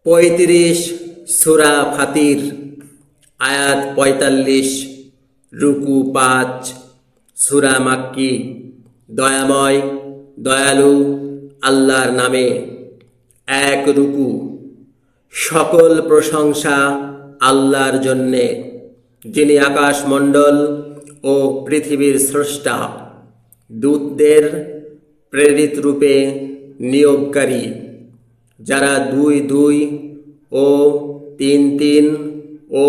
35 সূরা ফাতির আয়াত 45 রুকু 5 সূরা মাক্কি। দয়াময় দয়ালু আল্লাহর নামে। এক রুকু। সকল প্রশংসা আল্লাহর জন্যে, যিনি আকাশমণ্ডল ও পৃথিবীর স্রষ্টা, দূতদের প্রেরিত রূপে নিয়োগকারী, যারা 2-2 ও 3-3 ও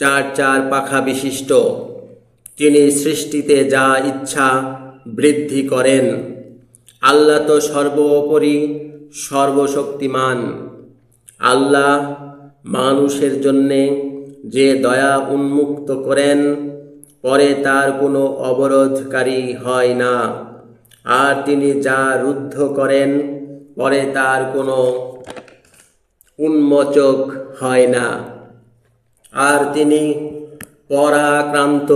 4-4 পাখা বিশিষ্ট। তিনি সৃষ্টিতে যা ইচ্ছা বৃদ্ধি করেন। আল্লাহ তো সর্বোপরি সর্বশক্তিমান। আল্লাহ মানুষের জন্যে যে দয়া উন্মুক্ত করেন, পরে তার কোনো অবরোধকারী হয় না, আর তিনি যা রুদ্ধ করেন, পরে তার কোনো উন্মোচক হয় না। আর তিনি পরাক্রান্ত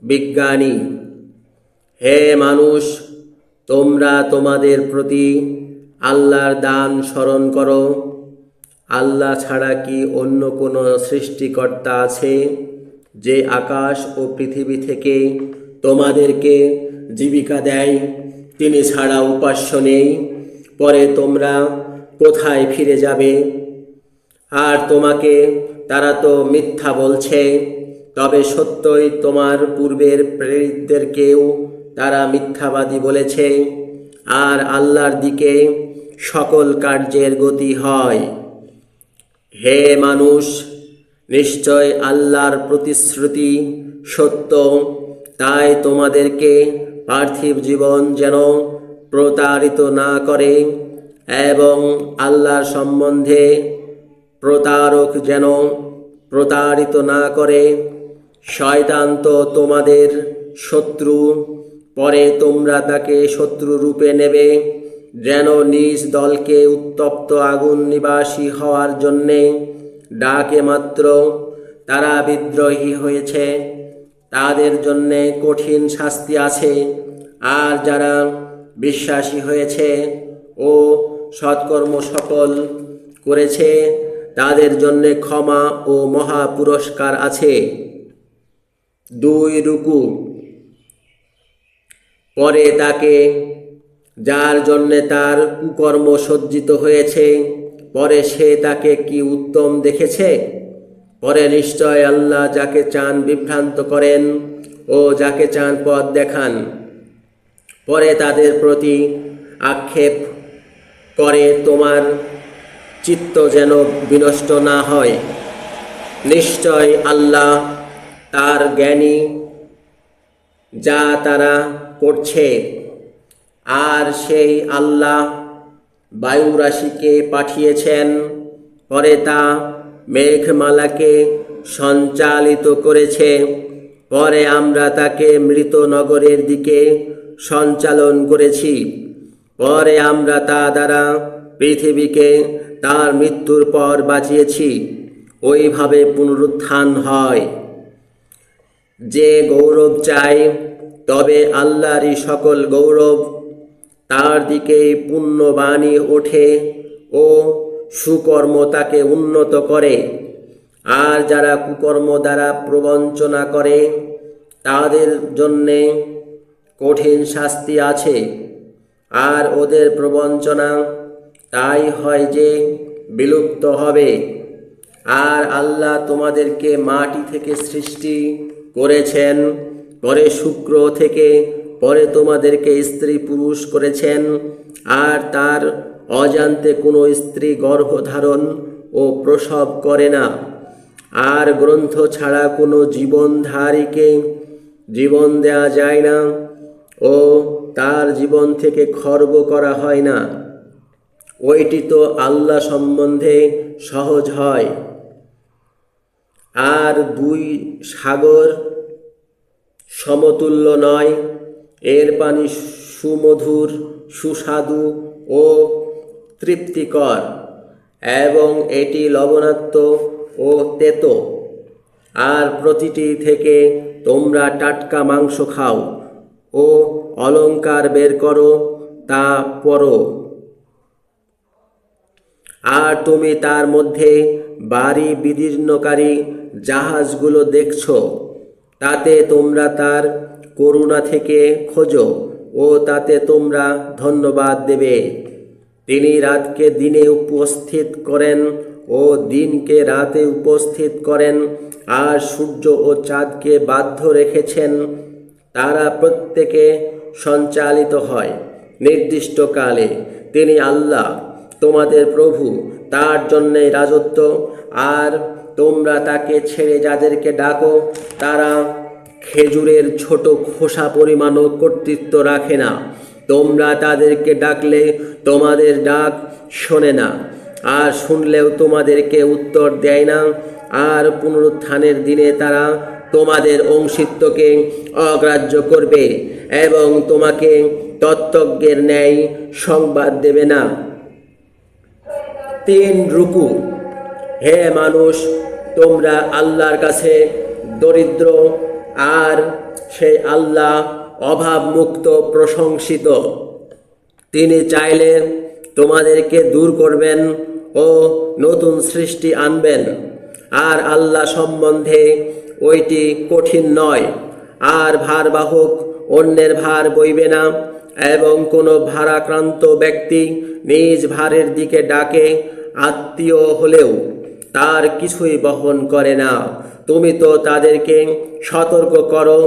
বিজ্ঞানী। হে মানুষ, তোমরা তোমাদের প্রতি আল্লাহর দান স্মরণ করো। আল্লাহ ছাড়া কি অন্য কোনো সৃষ্টিকর্তা আছে যে আকাশ ও পৃথিবী থেকে তোমাদেরকে জীবিকা দেয়? তিনি ছাড়া উপাস্য নেই। পরে তোমরা কোথায় ফিরে যাবে? আর তোমাকে তারা তো মিথ্যা বলছে। তবে সত্যই তোমার পূর্বের প্রেরিতদেরকেও তারা মিথ্যাবাদী বলেছে। আর আল্লাহর দিকে সকল কার্যের গতি হয়। হে মানুষ, নিশ্চয় আল্লাহর প্রতিশ্রুতি সত্য। তাই তোমাদেরকে পার্থিব জীবন যেন প্রতারিত না করে, এবং আল্লাহর সম্বন্ধে প্রতারক যেন প্রতারিত না করে। শয়তান তো তোমাদের শত্রু, পরে তোমরা তাকে শত্রু রূপে নেবে, যেন নিজ দলকে উত্তপ্ত আগুন নিবাসী হওয়ার জন্যে ডাকে মাত্র। তারা বিদ্রোহী হয়েছে, তাদের জন্যে কঠিন শাস্তি আছে। আর যারা বিশ্বাসী হয়েছে ও সৎকর্ম সকল করেছে, তাদের জন্যে ক্ষমা ও মহা পুরস্কার আছে। 2 রুকু। পরে তাকে, যার জন্যে তার কুকর্ম সজ্জিত হয়েছে, পরে সে তাকে কি উত্তম দেখেছে? পরে নিশ্চয় আল্লাহ যাকে চান বিভ্রান্ত করেন ও যাকে চান পথ দেখান। পরে তাদের প্রতি আক্ষেপ করে তোমার চিত্ত যেন বিনষ্ট না হয়। নিশ্চয় আল্লাহ তার জ্ঞানী যা তারা করছে। আর সেই আল্লাহ বায়ুরাশিকে পাঠিয়েছেন, পরে তা মেঘমালাকে সঞ্চালিত করেছে। পরে আমরা তাকে মৃত নগরের দিকে সঞ্চালন করেছি। পরে আমরা তা দ্বারা পৃথিবীকে তার মৃত্যুর পর বাঁচিয়েছি। ওইভাবে পুনরুত্থান হয়। যে গৌরব চাই, তবে আল্লাহরই সকল গৌরব। তার দিকেই পুণ্যবাণী ওঠে ও সুকর্ম তাকে উন্নত করে। আর যারা কুকর্ম দ্বারা প্রবঞ্চনা করে, তাদের জন্যে কঠিন শাস্তি আছে। আর ওদের প্রবঞ্চনা তাই হয় যে বিলুপ্ত হবে। আর আল্লাহ তোমাদেরকে মাটি থেকে সৃষ্টি করেছেন, পরে শুক্র থেকে, পরে তোমাদেরকে স্ত্রী পুরুষ করেছেন। আর তার অজান্তে কোনো স্ত্রী গর্ভধারণ ও প্রসব করে না। আর গ্রন্থ ছাড়া কোনো জীবনধারীকে জীবন দেয়া যায় না ও তার জীবন থেকে খর্ব করা হয় না। ওইটি তো আল্লাহ সম্বন্ধে সহজ হয়। আর 2 সাগর সমতুল্য নয়। এর পানি সুমধুর, সুস্বাদু ও তৃপ্তিকর, এবং এটি লবণাক্ত ও তেতো। আর প্রতিটি থেকে তোমরা টাটকা মাংস খাও ও অলংকার বের করো, তা পরো। আর তুমি তার মধ্যে বাড়ি বিদীর্ণকারী জাহাজগুলো দেখছ, তাতে তোমরা তার করুণা থেকে খোঁজো ও তাতে তোমরা ধন্যবাদ দেবে। তিনি রাতকে দিনে উপস্থিত করেন ও দিনকে রাতে উপস্থিত করেন, আর সূর্য ও চাঁদকে বাধ্য রেখেছেন। তারা প্রত্যেকে সঞ্চালিত হয় নির্দিষ্ট কালে। তিনি আল্লাহ তোমাদের প্রভু, তার জন্যে রাজত্ব। আর তোমরা তাকে ছেড়ে যাদেরকে ডাকো, তারা খেজুরের ছোট খোসা পরিমাণও কর্তৃত্ব রাখে না। তোমরা তাদেরকে ডাকলে তোমাদের ডাক শোনে না, আর শুনলেও তোমাদেরকে উত্তর দেয় না। আর পুনরুত্থানের দিনে তারা তোমাদের অংশিত্বকে অগ্রাহ্য করবে এবং তোমাকে তত্ত্বজ্ঞের ন্যায় সংবাদ দেবে না। 3 রুকু। হে মানুষ, তোমরা আল্লাহর কাছে দরিদ্র, আর সেই আল্লাহ অভাবমুক্ত প্রশংসিত। তিনি চাইলে তোমাদেরকে দূর করবেন ও নতুন সৃষ্টি আনবেন, আর আল্লাহ সম্বন্ধে ওইটি কঠিন নয়। আর ভারবাহক অন্যের ভার বইবে না, এবং কোনো ভারাক্রান্ত ব্যক্তি নিজ ভারের দিকে ডাকে, আত্মীয় হলেও তার কিছুই বহন করে না। তুমি তো তাদেরকে সতর্ক করো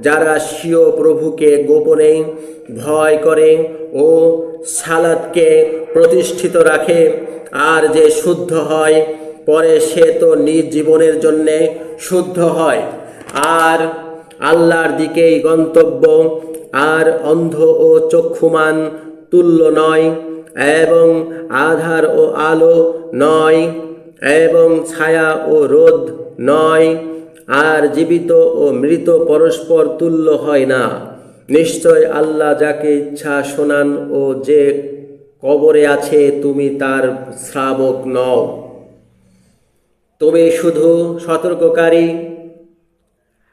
যারা স্বীয় প্রভুকে গোপনে ভয় করে ও সালাতকে প্রতিষ্ঠিত রাখে, আর যে শুদ্ধ হয় পরে সে তো নিজ জীবনের জন্যে শুদ্ধ হয়, আর আল্লাহর দিকেই গন্তব্য। আর অন্ধ ও চক্ষুমান তুল্য নয়, এবং আধার ও আলো নয়, এবং ছায়া ও রোদ নয়, আর জীবিত ও মৃত পরস্পর তুল্য হয় না। নিশ্চয় আল্লাহ যাকে ইচ্ছা শোনান, ও যে কবরে আছে তুমি তার শ্রাবক নও। তুমি শুধু সতর্ককারী।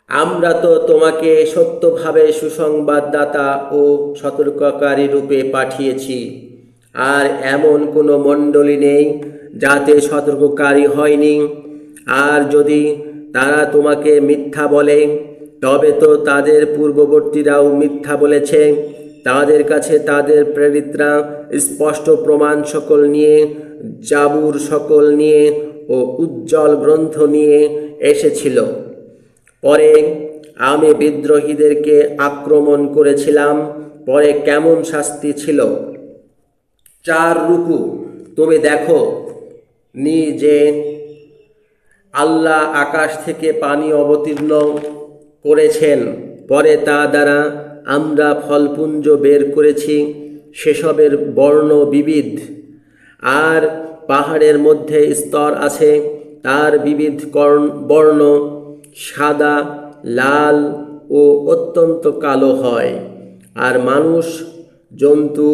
আমরা তো তোমাকে সত্যভাবে সুসংবাদদাতা ও সতর্ককারী রূপে পাঠিয়েছি, আর এমন কোনো মণ্ডলী নেই যাতে সতর্ককারী হয়নি। আর যদি তারা তোমাকে মিথ্যা বলে, তবে তো তাদের পূর্ববর্তীরাও মিথ্যা বলেছে। তাদের কাছে তাদের প্রেরিতরা স্পষ্ট প্রমাণ সকল নিয়ে, জাবুর সকল নিয়ে ও উজ্জ্বল গ্রন্থ নিয়ে এসেছিল। পরে আমি বিদ্রোহীদেরকে আক্রমণ করেছিলাম, পরে কেমন শাস্তি ছিল। 4 রুকু। তুমি দেখো নি যে আল্লাহ আকাশ থেকে পানি অবতীর্ণ করেছেন, পরে তা দ্বারা আমরা ফলপুঞ্জ বের করেছি, সেসবের বর্ণ বিবিধ। আর পাহাড়ের মধ্যে স্তর আছে, তার বিবিধ বর্ণ সাদা, লাল ও অত্যন্ত কালো হয়। আর মানুষ, জন্তু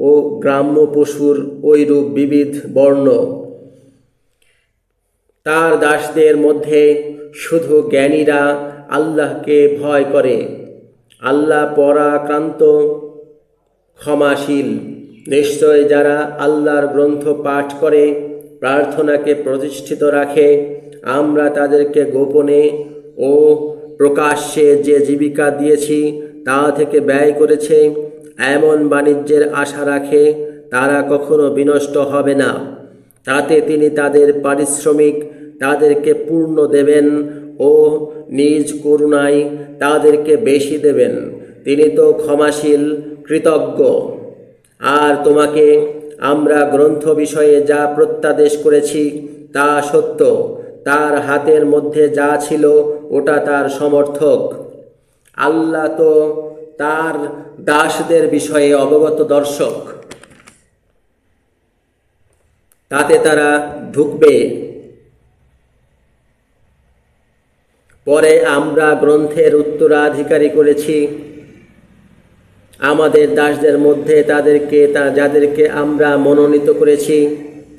ও গ্রাম্য পশুর ঐরূপ বিবিধ বর্ণ। তার দাসদের মধ্যে শুধু জ্ঞানীরা আল্লাহকে ভয় করে। আল্লাহ পরাক্রান্ত, ক্ষমাশীল। নিশ্চয় যারা আল্লাহর গ্রন্থ পাঠ করে, প্রার্থনাকে প্রতিষ্ঠিত রাখে, আমরা তাদেরকে গোপনে ও প্রকাশ্যে যে জীবিকা দিয়েছি তা থেকে ব্যয় করেছে, এমন বাণিজ্যের আশা রাখে, তারা কখনো বিনষ্ট হবে না। তাতে তিনি তাদের পারিশ্রমিক তাদেরকে পূর্ণ দেবেন ও নিজ করুণায় তাদেরকে বেশি দেবেন। তিনি তো ক্ষমাশীল, কৃতজ্ঞ। আর তোমাকে আমরা গ্রন্থ বিষয়ে যা প্রত্যাদেশ করেছি তা সত্য। তার হাতের মধ্যে যা ছিল ওটা তার সমর্থক। আল্লাহ তো তার দাসদের বিষয়ে অবগত দর্শক। তাতে তারা ঢুকবে। পরে আমরা গ্রন্থের উত্তরাধিকারী করেছি আমাদের দাসদের মধ্যে যাদেরকে আমরা মনোনীত করেছি।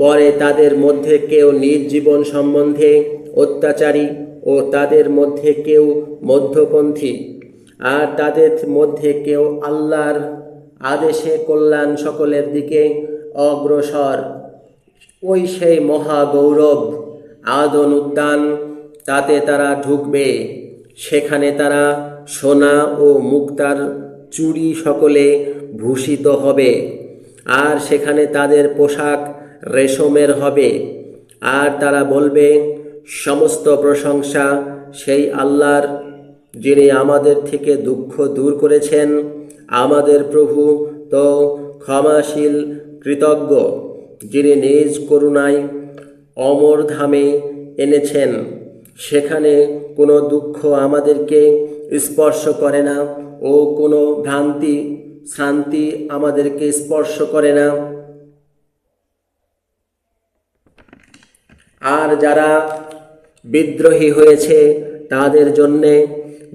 পরে তাদের মধ্যে কেউ নিজ জীবন সম্বন্ধে অত্যাচারী, ও তাদের মধ্যে কেউ মধ্যপন্থী, আর তাদের মধ্যে কেউ আল্লাহর আদেশে কল্যাণ সকলের দিকে অগ্রসর। ওই সেই মহাগৌরব আদন উদ্যান, তাতে তারা ঢুকবে। সেখানে তারা সোনা ও মুক্তার চুড়ি সকলে ভূষিত হবে, আর সেখানে তাদের পোশাক রেশমের হবে। আর তারা বলবে, সমস্ত প্রশংসা সেই আল্লাহর, যিনি আমাদের থেকে দুঃখ দূর করেছেন। আমাদের প্রভু তো ক্ষমাশীল কৃতজ্ঞ, যিনি নিজ করুণায় অমর ধামে এনেছেন। সেখানে কোনো দুঃখ আমাদেরকে স্পর্শ করে না ও কোনো শ্রান্তি আমাদেরকে স্পর্শ করে না। আর যারা বিদ্রোহী হয়েছে তাদের জন্যে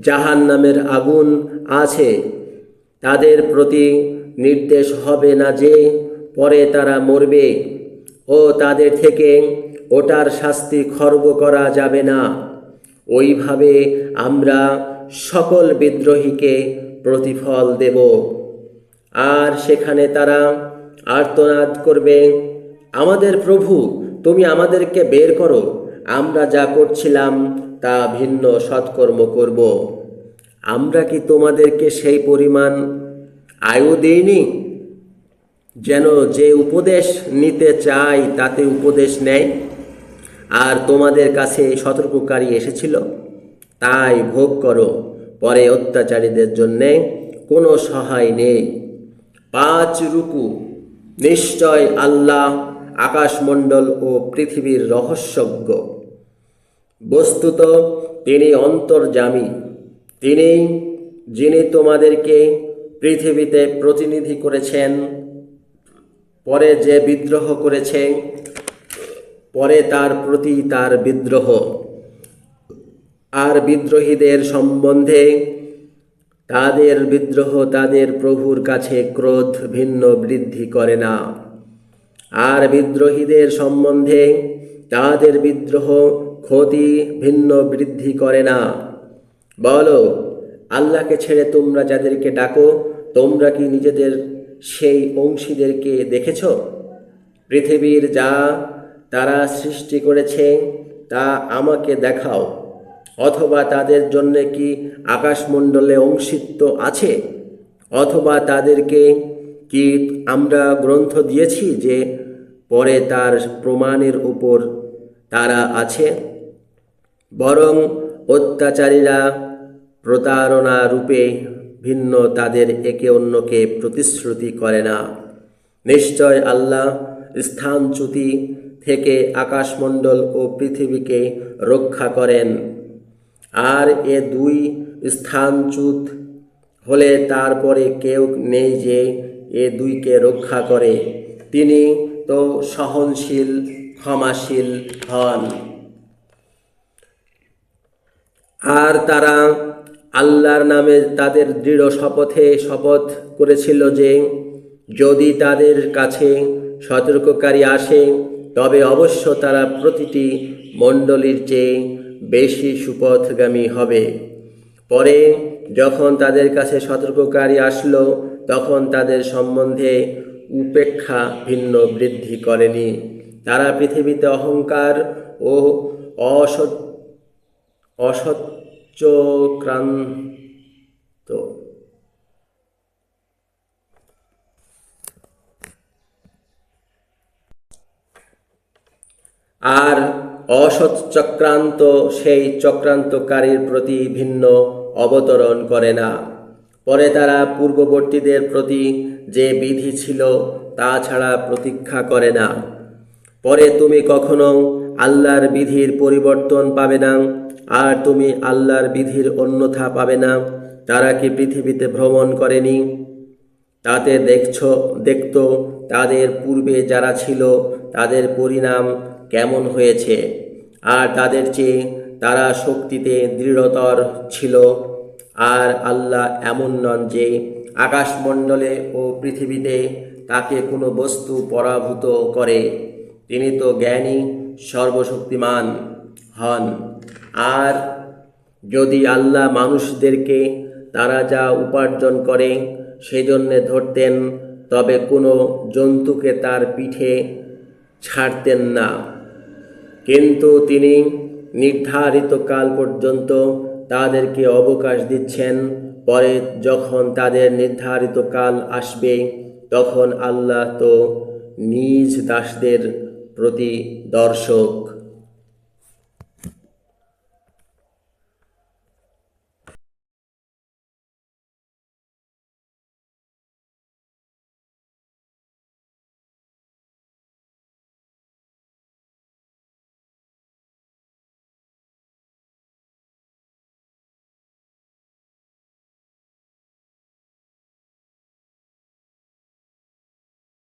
জাহান্নামের আগুন আছে। তাদের প্রতি নির্দেশ হবে না যে পরে তারা মরবে, ও তাদের থেকে ওটার শাস্তি খর্ব করা যাবে না। ওইভাবে আমরা সকল বিদ্রোহীকে প্রতিফল দেব। আর সেখানে তারা আর্তনাদ করবে, আমাদের প্রভু, তুমি আমাদেরকে বের করো, আমরা যা করছিলাম তা ভিন্ন সৎকর্ম করব। আমরা কি তোমাদেরকে সেই পরিমাণ আয়ু দেইনি, যেন যে উপদেশ নিতে চায় তাতে উপদেশ নেয়? আর তোমাদের কাছে সতর্ককারী এসেছিল, তাই ভোগ করো। পরে অত্যাচারীদের জন্যে কোনো সহায় নেই। 5 রুকু। নিশ্চয় আল্লাহ আকাশমণ্ডল ও পৃথিবীর রহস্যজ্ঞ। বস্তুত তিনি অন্তর্যামী। যিনি তোমাদেরকে পৃথিবীতে প্রতিনিধি করেছেন। পরে যে বিদ্রোহ করেছে, পরে তার প্রতি তার বিদ্রোহ। আর বিদ্রোহীদের সম্বন্ধে তাদের বিদ্রোহ তাদের প্রভুর কাছে ক্রোধ ভিন্ন বৃদ্ধি করে না। আর বিদ্রোহীদের সম্বন্ধে তাদের বিদ্রোহ ক্ষতি ভিন্ন বৃদ্ধি করে না। বলো, আল্লাহকে ছেড়ে তোমরা যাদেরকে ডাকো, তোমরা কি নিজেদের সেই অংশীদেরকে দেখেছ? পৃথিবীর যা তারা সৃষ্টি করেছে তা আমাকে দেখাও। অথবা তাদের জন্য কি আকাশমণ্ডলে অংশিত্ব আছে? অথবা তাদেরকে কি আমরা গ্রন্থ দিয়েছি যে পরে তার প্রমাণের উপর তারা আছে? বরং অত্যাচারীরা প্রতারণা রূপে ভিন্ন তাদের একে অন্যকে প্রতিশ্রুতি করে না। নিশ্চয় আল্লাহ স্থানচ্যুতি থেকে আকাশমণ্ডল ও পৃথিবীকে রক্ষা করেন। আর এ 2 স্থানচ্যুত হলে তারপরে কেউ নেই যে এ 2কে রক্ষা করে। তিনি তো সহনশীল ক্ষমাশীল হন। আর তারা আল্লাহর নামে তাদের দৃঢ় শপথ করেছিল যে যদি তাদের কাছে সতর্ককারী আসে তবে অবশ্য তারা প্রতিটি মণ্ডলীর চেয়ে বেশি সুপথগামী হবে। পরে যখন তাদের কাছে সতর্ককারী আসলো, তখন তাদের সম্বন্ধে উপেক্ষা ভিন্ন বৃদ্ধি করেনি। তারা পৃথিবীতে অহংকার ও অসচ্চক্রান্ত আর অসচ্চক্রান্ত সেই চক্রান্তকারীর প্রতি ভিন্ন অবতরণ করে না। পরে তারা পূর্ববর্তীদের প্রতি যে বিধি ছিল তা ছাড়া প্রতীক্ষা করে না। পরে তুমি কখনো আল্লাহর বিধির পরিবর্তন পাবে না, আর তুমি আল্লাহর বিধির অন্যথা পাবে না। তারা কি পৃথিবীতে ভ্রমণ করেনি? তাতে দেখত তাদের পূর্বে যারা ছিল তাদের পরিণাম কেমন হয়েছে। আর তাদের চেয়ে তারা শক্তিতে দৃঢ়তর ছিল। আর আল্লাহ এমন নন যে আকাশমণ্ডলে ও পৃথিবীতে তাকে কোনো বস্তু পরাভূত করে। তিনি তো জ্ঞানী সর্বশক্তিমান হন। আর যদি আল্লাহ মানুষদেরকে তারা যা উপার্জন করে সেজন্যে ধরতেন, তবে কোনো জন্তুকে তার পিঠে ছাড়তেন না, কিন্তু তিনি নির্ধারিত কাল পর্যন্ত তাদেরকে অবকাশ দিচ্ছেন। পরে যখন তাদের নির্ধারিত কাল আসবে, তখন আল্লাহ তো নিজ দাসদের প্রতি দর্শক।